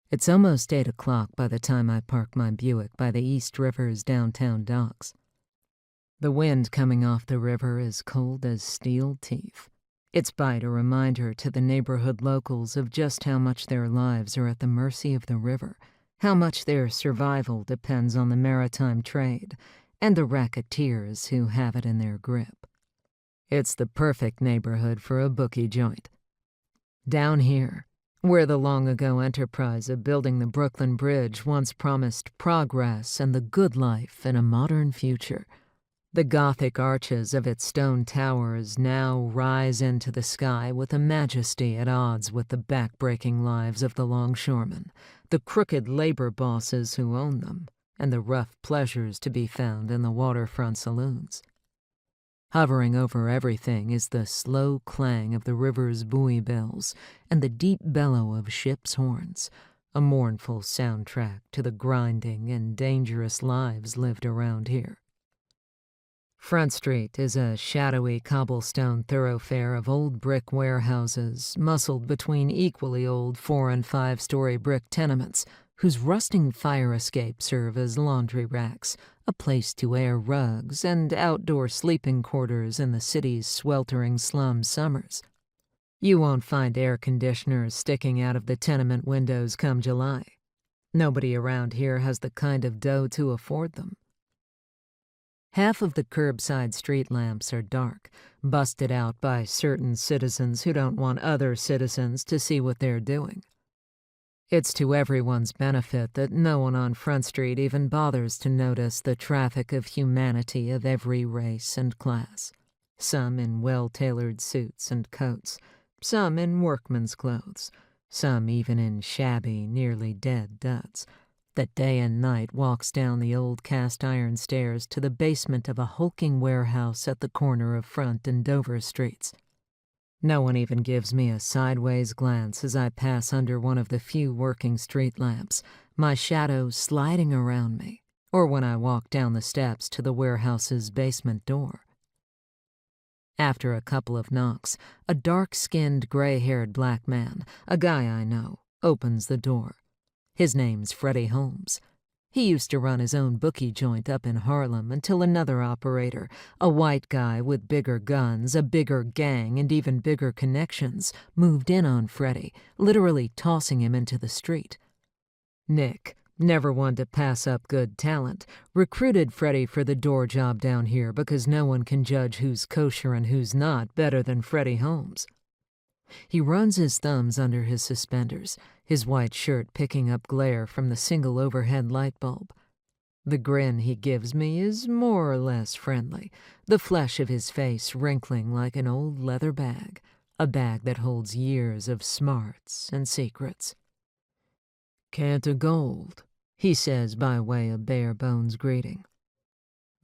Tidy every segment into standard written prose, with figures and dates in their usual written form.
It's almost 8 o'clock by the time I park my Buick by the East River's downtown docks. The wind coming off the river is cold as steel teeth. Its bite a reminder to the neighborhood locals of just how much their lives are at the mercy of the river, how much their survival depends on the maritime trade, and the racketeers who have it in their grip. It's the perfect neighborhood for a bookie joint. Down here, where the long-ago enterprise of building the Brooklyn Bridge once promised progress and the good life in a modern future, the Gothic arches of its stone towers now rise into the sky with a majesty at odds with the back-breaking lives of the longshoremen, the crooked labor bosses who own them, and the rough pleasures to be found in the waterfront saloons. Hovering over everything is the slow clang of the river's buoy bells and the deep bellow of ships' horns, a mournful soundtrack to the grinding and dangerous lives lived around here. Front Street is a shadowy cobblestone thoroughfare of old brick warehouses muscled between equally old 4- and 5-story brick tenements whose rusting fire escapes serve as laundry racks, a place to air rugs, and outdoor sleeping quarters in the city's sweltering slum summers. You won't find air conditioners sticking out of the tenement windows come July. Nobody around here has the kind of dough to afford them. Half of the curbside street lamps are dark, busted out by certain citizens who don't want other citizens to see what they're doing. It's to everyone's benefit that no one on Front Street even bothers to notice the traffic of humanity of every race and class. Some in well-tailored suits and coats, some in workman's clothes, some even in shabby, nearly dead duds, that day and night walks down the old cast-iron stairs to the basement of a hulking warehouse at the corner of Front and Dover Streets. No one even gives me a sideways glance as I pass under one of the few working street lamps, my shadow sliding around me, or when I walk down the steps to the warehouse's basement door. After a couple of knocks, a dark-skinned, gray-haired black man, a guy I know, opens the door. His name's Freddie Holmes. He used to run his own bookie joint up in Harlem until another operator, a white guy with bigger guns, a bigger gang, and even bigger connections, moved in on Freddie, literally tossing him into the street. Nick, never one to pass up good talent, recruited Freddie for the door job down here because no one can judge who's kosher and who's not better than Freddie Holmes. He runs his thumbs under his suspenders, his white shirt picking up glare from the single overhead light bulb. The grin he gives me is more or less friendly, the flesh of his face wrinkling like an old leather bag, a bag that holds years of smarts and secrets. "Cantor Gold," he says by way of bare-bones greeting.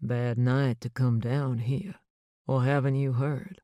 "Bad night to come down here, or haven't you heard?"